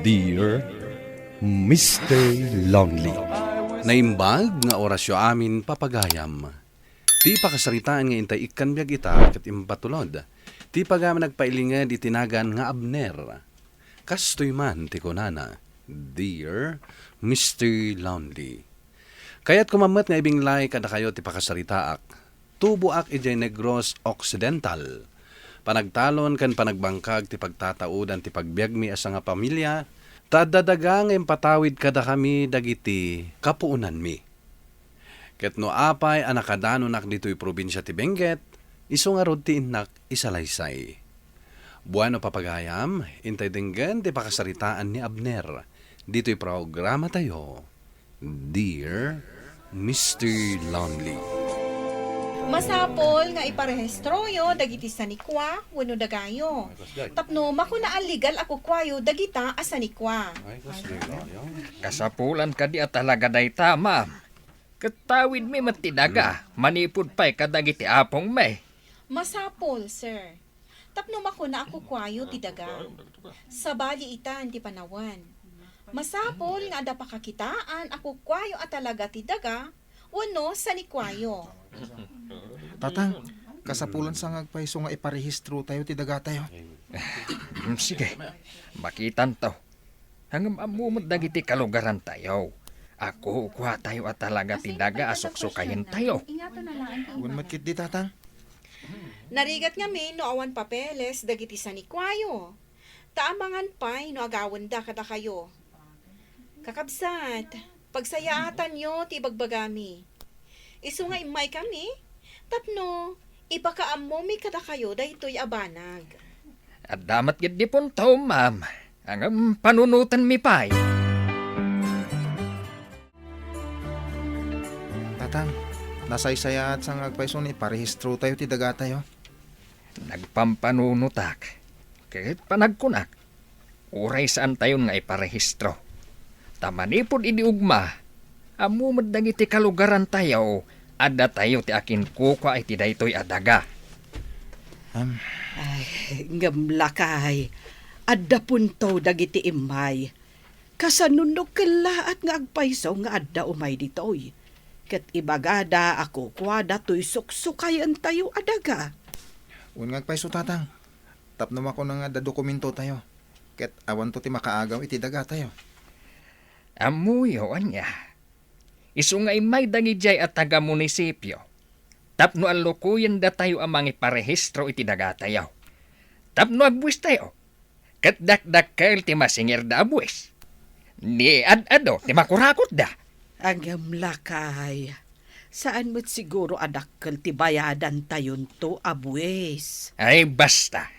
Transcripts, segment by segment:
Dear Mr. Lonely. Naimbag nga orasyo amin papagayam. Ti pakasaritaan nga intay ikan biyag ita kat impatulod. Ti pagama nagpailingad itinagan nga Abner. Kastoy man ti kunana. Dear Mr. Lonely. Kaya't kumamat nga ibinglay kada kayo ti pakasaritaak. Tubuak ijay Negros Occidental. Panagtalon kan panagbangkag ti pagtataudan ti pagbiagmi asa nga pamilya, tadadagang empatawid kada kami dagiti kapuunan mi. Ket no apay anakadanunak dito'y probinsya ti Benguet, iso nga rod ti inak isalaysay. Buano papagayam, intay denggan ti pakasaritaan ni Abner. Dito'y programa tayo, Dear Mr. Lonely. Masapol nga iparehistro yo dagiti sanikwa wenno dagayo. Tapno makunaan legal ako kwayo dagita a sanikwa. Kasapulan ka di at talaga day tama. Katawid mi matinaga, manipod pa'y kadagiti apong may. Masapol, sir. Tapno makuna ako kwayo ti daga. Sabali itan ti panawan. Masapol nga ada pakakitaan ako kwayo at talaga ti daga wenno sanikwayo. Tatang, kasapulan sa ngagpaiso nga iparehistro tayo ti daga tayo. Sige, makitan to. Hanggang amumod dagiti kalugaran tayo. Ako kuha tayo at talaga ti daga asuksukayin tayo. Huwag matkit di tatang. Narigat nga mi no awan papeles dagiti sanikwayo. Taamangan pay no agawan da kada kayo. Kakabsat, pagsayaatan yo ti bagbagami. Isu nga imay kami, tapno, ipakaam mo mi kada kayo dahito'y abanag. At damat gid di punto, ma'am. Ang panunutan mi pa'y. Tatang, nasaysaya at sa ngagpaiso ni iparehistro tayo ti daga tayo. Nagpampanunutak. Kahit panagkunak. Uray saan tayo nga iparehistro. Tamanipod idiugma. Amumad dagiti kalugaran tayo, ada tayo ti akin kuka iti daytoy adaga. Ay, ngamlakay. Adda punto dagiti imay. Kasanunok kalaat nga agpaiso nga adda umay ditoy. Ket ibagada ako kwada to'y suksukayan tayo adaga. Huwag ngagpaiso tatang. Tapno ako na nga da dokumento tayo. Ket awan to ti makaagaw iti daga tayo. Amuyo anya. Isu nga imay dagijay at taga-munisipyo. Tapno ang lukuyan da tayo amang iparehistro iti daga tayo. Tapno agbuwis tayo. Kat dakdak kail ti masingir da abwis. Ni ad-ado ti makurakot da. Ang ngamlakay. Saan mo't siguro adakkel ti bayadan tayon to abues? Ay basta.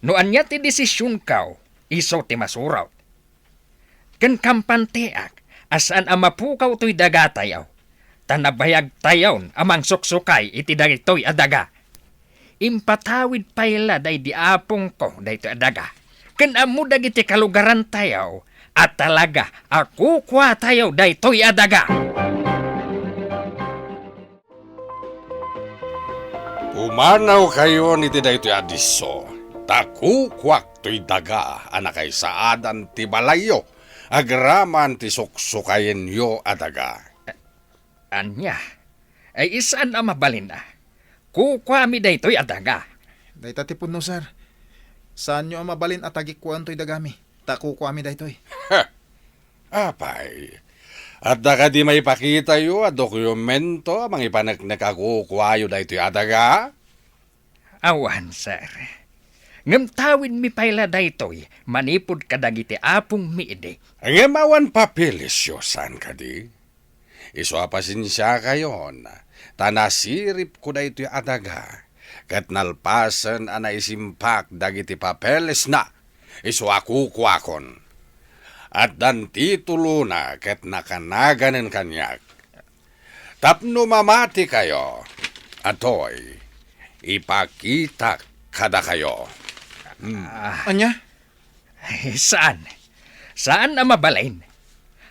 No anya ti desisyon kaw, iso ti masuraw. Ken kampanteak. Asan ang mapukaw to'y daga tayaw. Tanabayag tayaw amang suksukay iti dagitoy adaga. Impatawid payla day di apong ko daytoy adaga. Ken amu dagiti kalugaran tayaw at talaga ako kwa tayaw daytoy adaga. Umanaw kayo ni ti daytoy adiso. Takukwak to'y daga anakay saadan ti balayo. Agraman ti suksukayin yo adaga. Anya, ay isaan ang mabalin na. Kukwami daytoy adaga. Dayta ti punno sir. Saan nyo ang mabalin at agikuan to'y dagami? Taku ko ami daytoy. Apay. At ka di may pakita yo a dokumento amang ipanagkakukwayo daytoy adaga? Awan, sir. Ngamtawin mi payla daytoy, manipod kadagiti apong miide. Ang mawan papilis yo san ka di? Iso apasinsya kayon. Tanasirip ko daytoy adaga. Kat nalpasan ana isimpak dagiti papeles na. Iso akukwakon. At dan titulo na kat nakanaganin kanyak. Tapno mamati kayo. Atoy, ipakita kada kayo. Anya? Ay, saan? Saan na mabalain?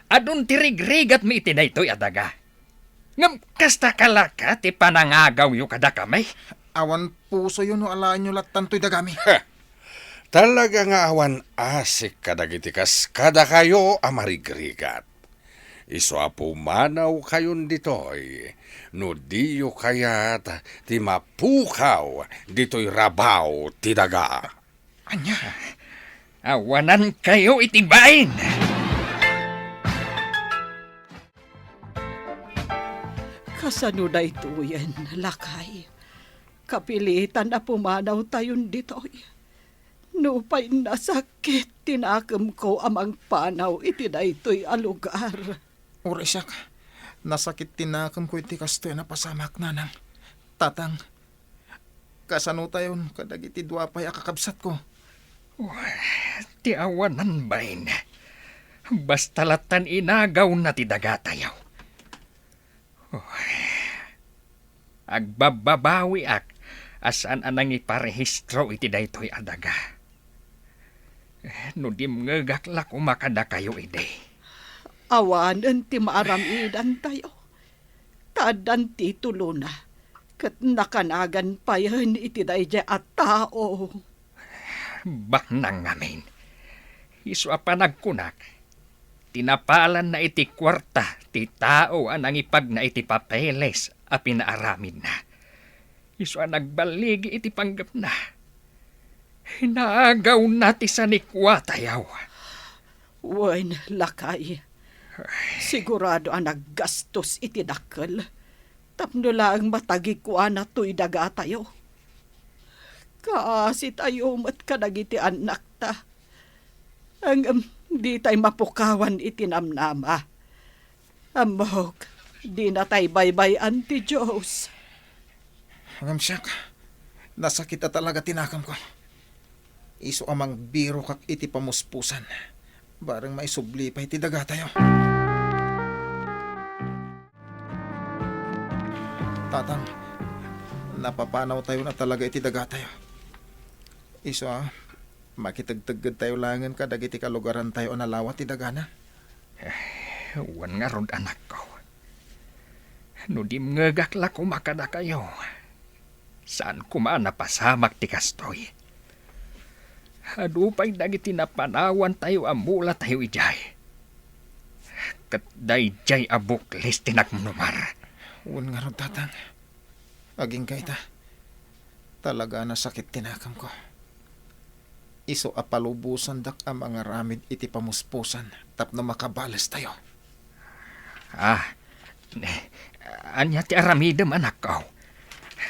Adun tirigrigat mi iti daytoy adaga. Ngam kasta kalaka ti panangagaw yu kada kamay. Awan puso yun no alaan nyo latan to'y dagami. Talaga nga awan asik kadagiti kas kada kayo amarigrigat. Iso apo manaw kayon ditoy. No diyo kayat ti mapukaw ditoy rabaw ti daga. Anya, awanan kayo itibain. Kasano na ito yan, lakay. Kapilitan na pumanaw tayon ditoy. Nupay nasakit, tinakam ko amang panaw iti na ito'y alugar. Urisak, nasakit tinakam ko iti kastoy na pasamak nanang. Tatang, kasano tayon kadagiti duapay akakabsat ko. Ti awanan bain. Basta latan inagaw na ti dagatayaw. Agbababawi ak asan anang iparehistro iti daytoy adaga. No dimngagak umakada kayo ide. Awanan ti maaramidan tayo. Tadan ti tuluna. Kat nakanagan pa yan iti dayjay at tao. Baknang ngamin. Isu apa nagkunak. Tinapalan na iti kwarta ti tao anang ipag na iti papeles a pinaaramid na. Isu nagbaligi iti panggap na. Hinaagaw na ti sanikwa tayaw. Wen, lakay. Sigurado ang naggastos iti dakkel. Tapno lang matagi ko na to'y daga tayo. Kaasi tayo mat kadagiti anak ta. Ang di tayo mapukawan iti namnama. Amok, di na tayo baybayan ti Diyos. Hangam siyak, nasakit na talaga tinakam ko. Iso amang biro kak iti pamuspusan. Barang maisubli pa iti daga tayo. Tatang, napapanaw tayo na talaga iti daga tayo. Iso makitagtagad tayo langan ka dagiti kalugaran tayo nalawat ti dagana. Wan nga rod anak ko. No dimngagak umakada kayo. Saan kumaan napasamak ti kastoy? Adupay dagiti napanawan tayo amula tayo ijay. Kat dayjay abuklis tinakmunumar. Uwan nga ron, tatang. Aging kaita. Talaga na sakit tinakam ko. Iso apalubusan dak ang mga ramid iti pamuspusan tapno makabalas tayo. Anya ti aramidem anak ko.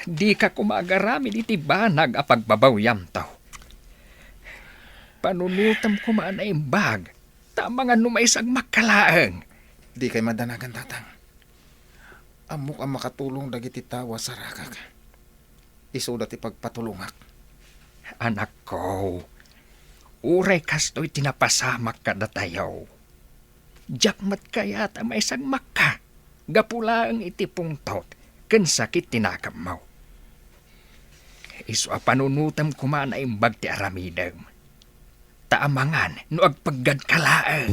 Di ka kumagaramid iti banag a pagbabawyam tao. Panunutam ko man na imbag. Tama nga numaisag makalaang. Di kay madanagan, tatang. Amok ang makatulong dagiti tawa sa rakak. Isudat ipagpatulungak. Anak ko, uray kasto'y tinapasamak ka na tayo. Jakmat kaya ta maisag makka. Gapula ang itipungtot. Ken sakit tinakam mo. Isu a panunutam ko man na imbag ti aramidem. Taamangan no agpaggad kalaan.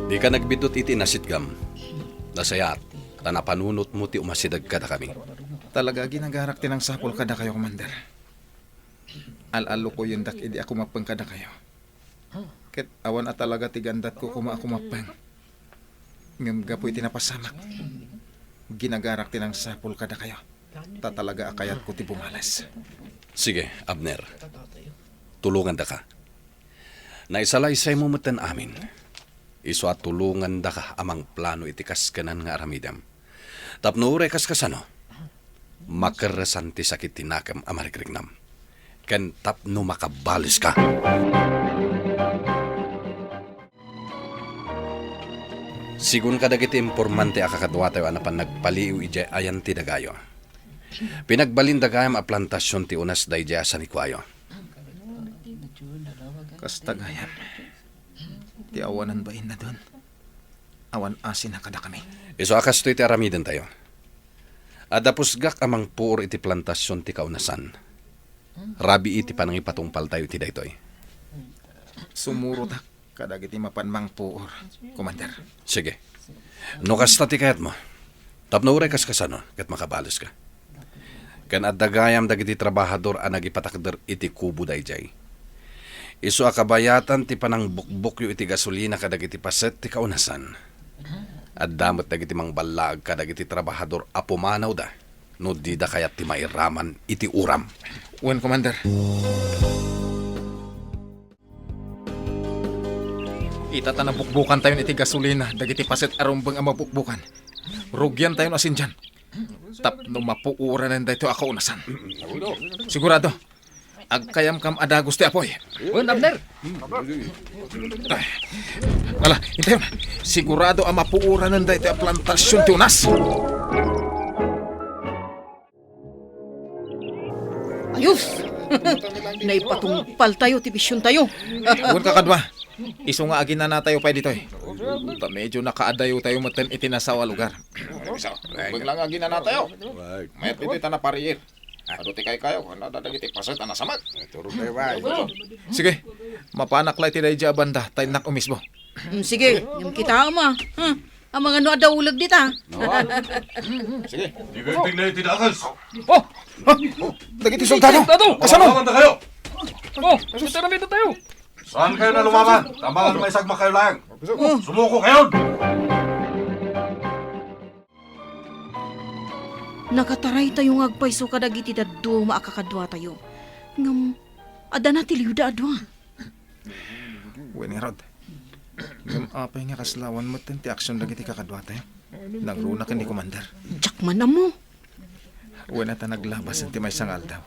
Di ka nagbidot iti nasitgam. Nasayat, tanapanunot mo ti umasidag kada kami. Talaga ginagarak tinang sapol kada kayo, Commander. Al-alo ko yun dak idi ako mapang kada kayo. Ket awan at talaga ti gandat ko kuma ako mapang. Ngam gapoy tinapasamak. Ginagarak tinang sapol kada kayo. Tatalaga akayat ko ti bumalas. Sige, Abner. Tulungan da ka. Naisalaysay mo matan amin. Iso at tulungan da ka amang plano iti kaskanan nga aramidam. Tapno uray kaskasano. Makarasan ti sakit tinakam amarikrignam. Ken tapno makabalis ka. Sigun kadagiti impormante akakadwa tayo anapan nagpaliw ije ayan ti dagayo. Pinagbalindagayam a plantasyon ti unas dayjay sa nikwayo. Kastagayan. Ti awanan bain na doon. Awan asin na kada kami. Iso akas to iti aramiden tayo. Adapusgak amang puor iti plantasyon ti kaunasan. Rabi iti panangipatungpal tayo ti daytoy. Sumuro tak kadagiti mapanmang puor, Commander. Sige. No kasta ti kayat mo. Tapno uray kas kasano kat makabalos ka. Kan adagayam dagiti trabahador a nagipatakder iti kubo dayjay. Isu akabayatan ti panang bukbuk yu iti gasolina kadagiti paset ti kaunasan. At damot dagiti mangbalag kadagiti trabahador a pumanaw da. No di da kayat ti mairaman iti uram. Wen, Commander. Itata na bukbukan tayo iti gasolina, dagiti paset arumbang ang mabukbukan. Rugyan tayo asin dyan. Tapno mapuuranan dito ako unasan. Sigurado, agkayam kam adagos ti apoy. Wen, Abner. Ay, wala, hintayo na. Sigurado ang mapuuranan dito ang plantasyon ti unas. Ayos! Naipatungpal tayo, tibisyon tayo. Wen kakadwa, iso nga agin na tayo pa dito eh. Ta medyo nakaadayo tayo maten itinasawa lugar. Bag lang agin na tayo. Mayat dito ita na pariir. Ado ti kayo, ano dadagiti paset ana samag. Sige, mapanaklay ti dayja banda tay nak umisbo. Sige, yung kita ama. Ang mga no daw ulag dita. Sige. Oh! Dagiti soldado. Soldado! Kasano? na kayo! Oh! Tara dito tayo! Saan kayo na lumaban? Tambangan may sagma kayo lang. Sumuko kayo! Nakataray tayong agpayso kadagiti daddo maakakadwa tayo. Ngam, ada na tiliwda adwa. Wen nga rod. Ngam apay nga kaslawan mo ti aksyon dagiti kakadwa tayo. Nagruna ka ni Commander. Jakman na mo. Wen ata naglabas ti may sangal daw.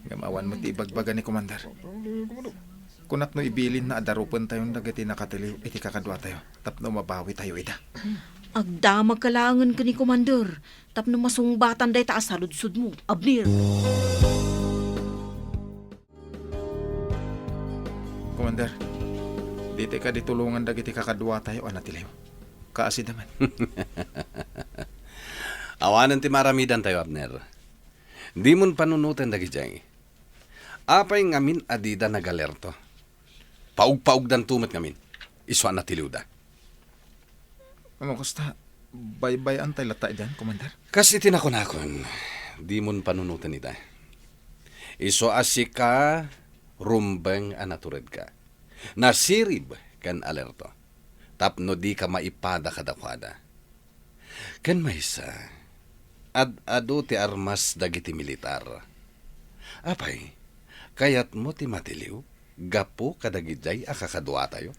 Ngam awan mo ti ibagbaga ni Commander. Kunak no ibilin na adarupan tayong dagiti nakatiliw iti kakadwa tayo. Tapno mabawi tayo ita. Agdamag kalangan ka ni Commander. Tapno masungbatan day taas saludsud mo. Abner. Commander, dito ka ditulungan dagiti kakadwa tayo anatiliw. Kaasi naman. Awanan ti maramidan tayo, Abner. Di mon panunutan dagiti. Apay ngamin adida nagalerto. Paug-paug dan tumat ngamin. Iswa na tiliw da. Ano kusta? Bye-bye antay lata dyan, Commander. Kasi tinakon-akon, di mon panunutan ita. Iso asika, rumbeng anatured ka. Nasirib kan alerto. Tapno di ka maipada kadakwada. Kan maysa, ad-ado ti armas dagiti militar. Apay, kayat mo ti matiliw, gapo kadagijay akakadwa tayo.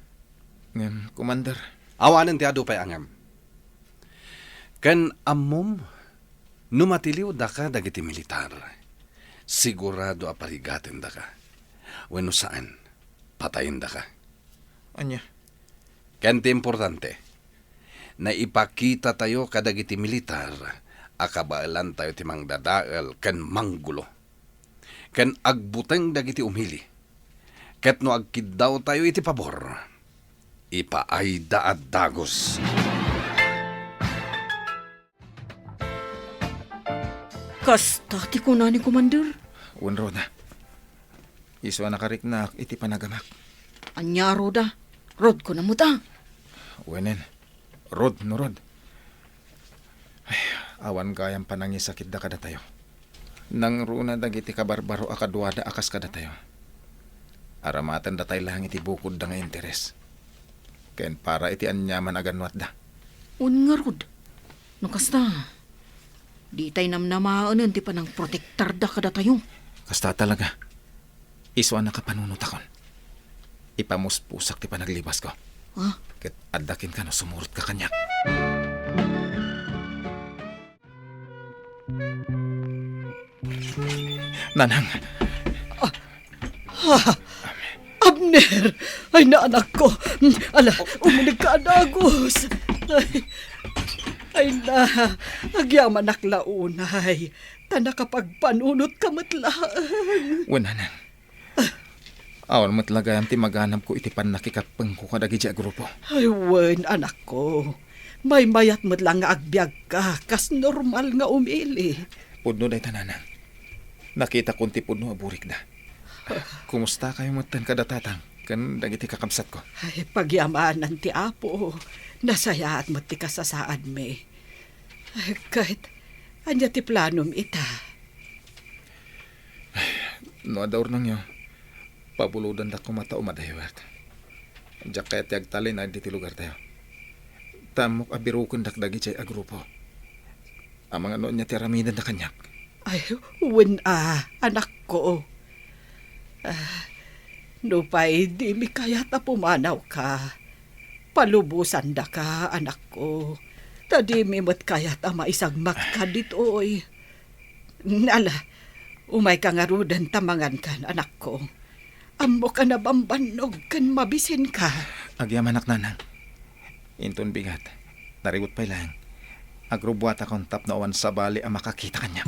Ngam, Commander. Awanan ti ado pa'y angam. Kan amom, numatiliw da ka dagiti militar. Sigurado aparigatin da ka. Wano saan, patayin da ka. Anya? Kan ti importante, na ipakita tayo kadagiti militar, akabaalan tayo ti mangdadael kan manggulo. Kan agbuteng dagiti umili. Ket no agkidaw tayo iti pabor. Ipaayda at dagos. Kasta ti ko na ni Commander. Wen Roda. Iswa nakariknak iti panagamak. Anya roda. Rod ko na mo ta. Wenen. Rod no Rod. Ay, awan kayang panangisakit da kada tayo. Nang runa dagiti kabarbaro akadwada akas kada tayo. Aramatan da tayo lang iti bukod da nga interes. Ken para iti anyaman aganwat da. Un nga rod. No kasta. Di tayo namnamaanan ti panang protektar da kada tayo. Kasta talaga. Iswa nakapanunot akon. Ipamuspusak ti panaglibas ko. Ha? Ket addakin ka no sumurot ka kanyak. Nanang. Abner! Ay, naanak ko! Ala, umulig ka, Adagos! Ay na, agyaman naklaunay. Tana kapag panunot ka matlaan. Nanang. Awan mo talaga ti maganap ko iti pan nakikapeng ko kadagi di grupo. Ay, wen, anak ko. May mayat mo't lang nga agbyag ka, kas normal nga umili. Pudno day tananang. Nakita ko ti pudno aburik na. Kumusta kayo matan kadatatang? Kan dagiti kakamsat ko. Ay, pagyamanan ti Apo. Nasayaat mo ti kasasaan me. Ay, kahit anya ti planom ita. No adaor nang yo. Pabuludan da ko mata umadayawak. Diyak kaya tiyag talin na diti lugar tayo. Tamok abirukon dakdagi chay agrupo. Ang mga noon niya tiramidan na kanyak. Ay, wen anak ko. Nupay, di mi kayat na pumanaw ka. Palubusan da ka, anak ko. Tadi mi mo't kayat na maisagmak ka ditoy. Nala, umay ka nga rudan tamangan kan, anak ko. Amo ka na bambanog kan mabisin ka. Agyam anak nanang. Inton bigat. Narigot pa lang. Agrubuat akong tap na owan sa bali ang makakita kanya.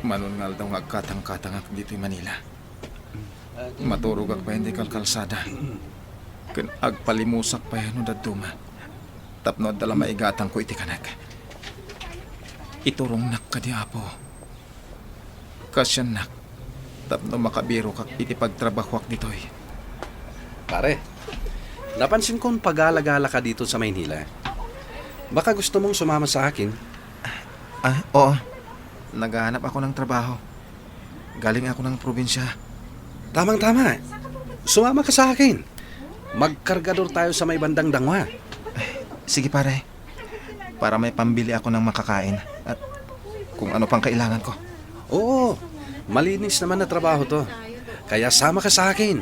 Manungal daw nga katang-katang ako dito'y Manila. Maturog ak pa hindi kalsada. Kun agpalimusak pa yan da duma. Tapno at dala maigatang ko iti kanag. Iturong nak ka di apo. Kasyan nak. Tapno makabiro kak iti pagtrabahuak dito'y. Pare, napansin kong pag-alagala ka dito sa Maynila. Baka gusto mong sumama sa akin. Oo. Naghahanap ako ng trabaho. Galing ako ng probinsya. Tamang-tama. Sumama ka sa akin. Magkargador tayo sa may bandang Dangwa. Sige pare. Para may pambili ako ng makakain. At kung ano pang kailangan ko. Oo, malinis naman na trabaho to. Kaya sama ka sa akin.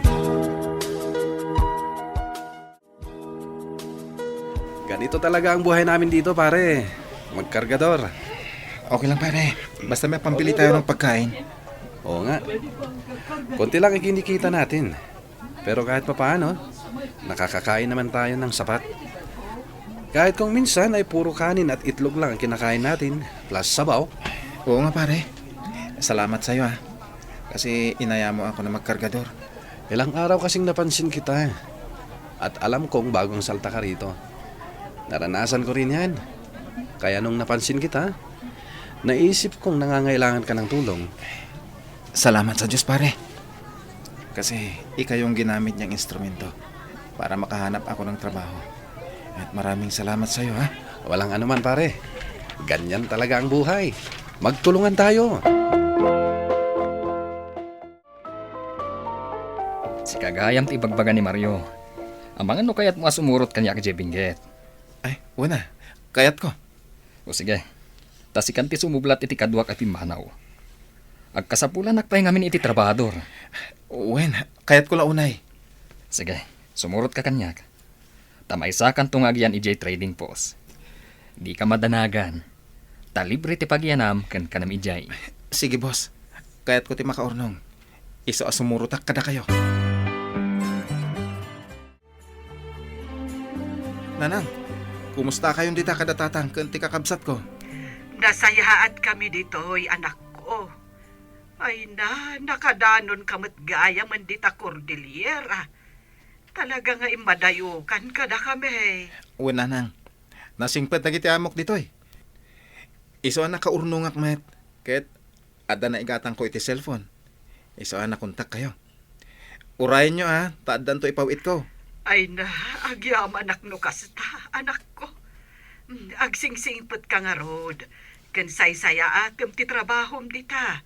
Ganito talaga ang buhay namin dito, pare. Magkargador. Okay lang pare. Basta may pambili tayo ng pagkain. Oo nga. Konti lang ang kinikita natin. Pero kahit papaano, nakakakain naman tayo ng sapat. Kahit kung minsan ay puro kanin at itlog lang ang kinakain natin, plus sabaw. Oo nga pare. Salamat sa'yo Kasi inaya mo ako na magkargador. Ilang araw kasing napansin kita. At alam kong bagong salta ka rito. Naranasan ko rin yan. Kaya nung napansin kita, naisip kong nangangailangan ka ng tulong. Salamat sa Diyos pare. Kasi ikaw yung ginamit niyang instrumento para makahanap ako ng trabaho. At maraming salamat sa'yo Walang anuman pare. Ganyan talaga ang buhay. Magtulungan tayo. Si kagayam ti ibagbaga ni Mario. Ang mga no kaya't mga sumurot kanya ka Jebinget. Ay, wala. Kayat ko. O sige, tasikan ti sumublat iti kadwak at imanaw. Agkasapulan nakpahingamin iti trabador. Wen, kayat ko launay. Sige, sumurot ka kanyak. Tamaysakan tungagyan ijay trading post. Di ka madanagan. Talibre ti pagyanam kan kanam ijay. Sige boss, kayat ko ti makaurnong. Iso asumurutak kada kayo. Nanang, kumusta kayong dita kada tatang kan ti kakabsat ko? Nasayaat kami dito'y anak ko. Ay nakadanon kamot gaya man dita Cordillera. Talaga nga imadayukan kada kami. Uwan nanang, nasingpet na kiti amok dito'y. Iso ang nakaurnungak met. Ket, ada na igatang ko iti cellphone. Iso ang nakontak kayo. Urayin nyo taadan to ipawit ko. Ay agyam anak no kasta, anak ko. Agsingsingpet ka nga rod. Ken saysaya kem ti trabahom dita.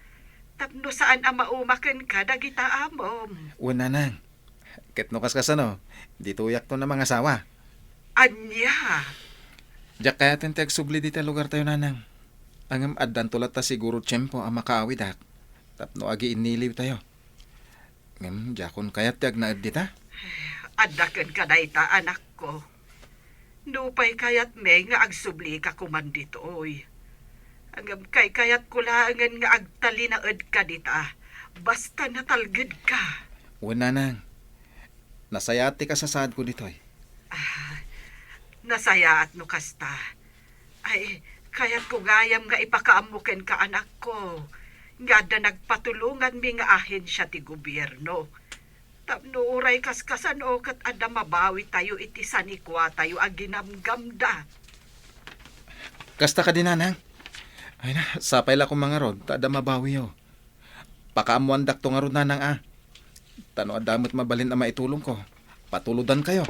Tapno saan ang maumaken ka dagita amom. Uwan nanang, ket no kaskasano, dituyak to na mga asawa. Anya, Diyak kaya tenteg subli dita lugar tayo nanang. Angam addan tulat ta siguro tiyempo ang makaawid Tapno agi iniliw tayo. Ngam, jakon kayat tiag na dita. adaken ka dayta anak ko. Nupay kayat may nga agsubli ka kuman ditoy. Angam kay kayat kulangan nga agtali na ed ka dita. Basta natalged ka. Uwan nanang, nasayati ka sa saad ko ditoy. Nasaya at no kasta. Ay, kaya't ko gayam nga ipakaamuken ka anak ko. Nga da nagpatulungan mi nga ahensya ti gobyerno. Tapno uray kaskasan o kat ada mabawi tayo iti sanikwa tayo aginamgamda. Kasta ka din nanang. Ay na, sapay la kong mga rod, tada mabawi yo. Pakaamuandak to nga rod nanang Tano adamot mabalin na maitulong ko. Patuludan kayo.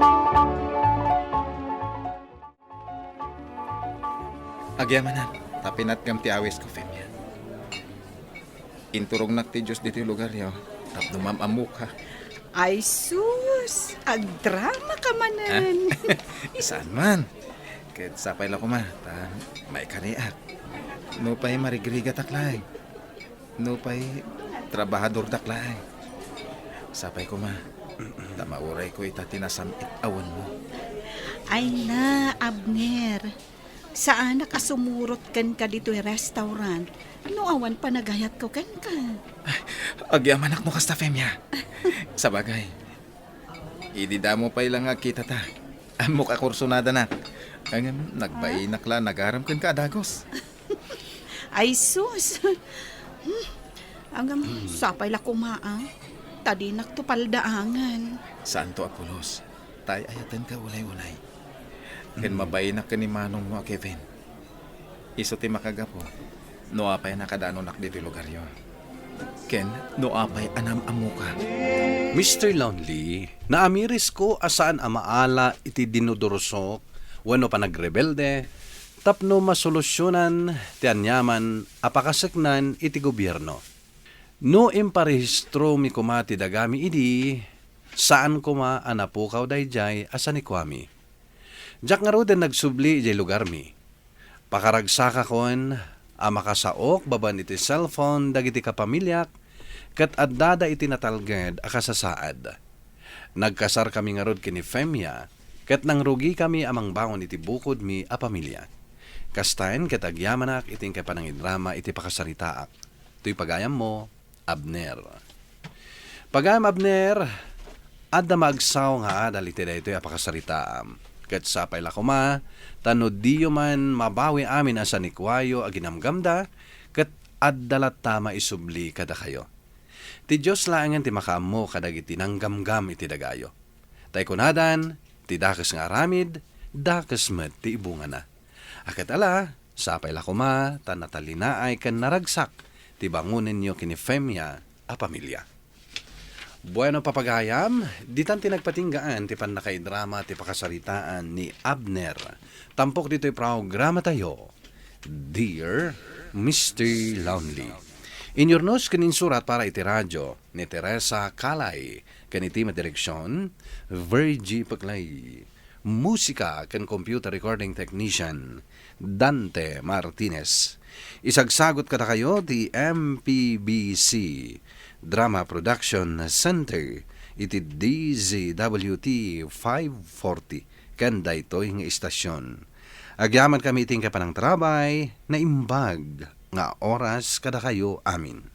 Agyamanan, Tapinat kam ti awis ko, Femya. Inturong nak ti Diyos dito yung lugar yo. Tapno mamamuk ha. Ay sus, agdrama ka manan. Saan man? Kahit sapay lang ko ma, ta may kaniak. No pa'y marigriga taklay. No pa'y trabahador taklay. Sapay ko ma, ta mauray ko itatinasamit awan mo. Ay na, Abner. Saan nakasumurot kan ka dito yung restaurant? No awan pa nagayat ko kan ka. Agyaman ak mo kasta, Femya. Sa bagay, idida mo pa'y lang kita ta. Amok akursunada na. Ang nagbainak la, nagaram kan ka adagos. Ay sus. Ang sapay la kumaang. Tadi nagtupaldaangan. Saan to Apolos? Tay ayatan ka ulay-ulay. Ken mabainak ka ni Manong mo, Kevin. Iso ti makagapo. No apay nakadano nak dito lugar yo. Ken, no apay anam amuka. Mr. Lonely, naamiris ko asaan amaala iti dinudurusok, wano pa nagrebelde, tapno masolusyonan ti anyaman apakaseknan iti gobyerno. No imparehistro mi kumati dagami idi, saan kuma anapukaw dayjay asan ikwami. Jak nga ro din nagsubli ijay lugar mi. Pakaragsaka kon, amakasaok baban iti cellphone dagiti kapamilyak, kat addada iti natalged akasasaad. Nagkasar kami nga rod kini Femya, kat nang rugi kami amang bangon iti bukod mi a pamilya. Kastayan kat agyamanak iting kapanangidrama iti pakasaritaak. To'y pagayam mo, Abner. Pagayam Abner, adda magsaw nga adal iti daytoy a pakasaritaam. Kat sapay la kuma, tanod diyo man mabawi amin asa ni Kuwayo aginamgamda, kat addalat tama isubli kada kayo. Ti Diyos laangan ti makaammo kadag iti nanggamgam iti dagayo. Tay kunadan, ti dakes nga aramid, dakes met ti ibunga na. Akat ala, sapay la kuma, tanatalinaay kan naragsak, ti bangunin nyo kini Femya a pamilya. Bueno papagayam, ditan tinagpatinggaan ti panakaidrama ti pakasaritaan ni Abner. Tampok dito'y programa tayo, Dear Mr. Lonely. Inyornos kanin surat para iti radyo ni Teresa Calay, kaniti madireksyon, Virgie Paglay. Musika kan computer recording technician, Dante Martinez. Isagsagot kada kayo ti MPBC Drama Production Center iti DZWT 540 kanda ito yung istasyon. Agyaman kami iting kapanang trabay na imbag nga oras kada kayo amin.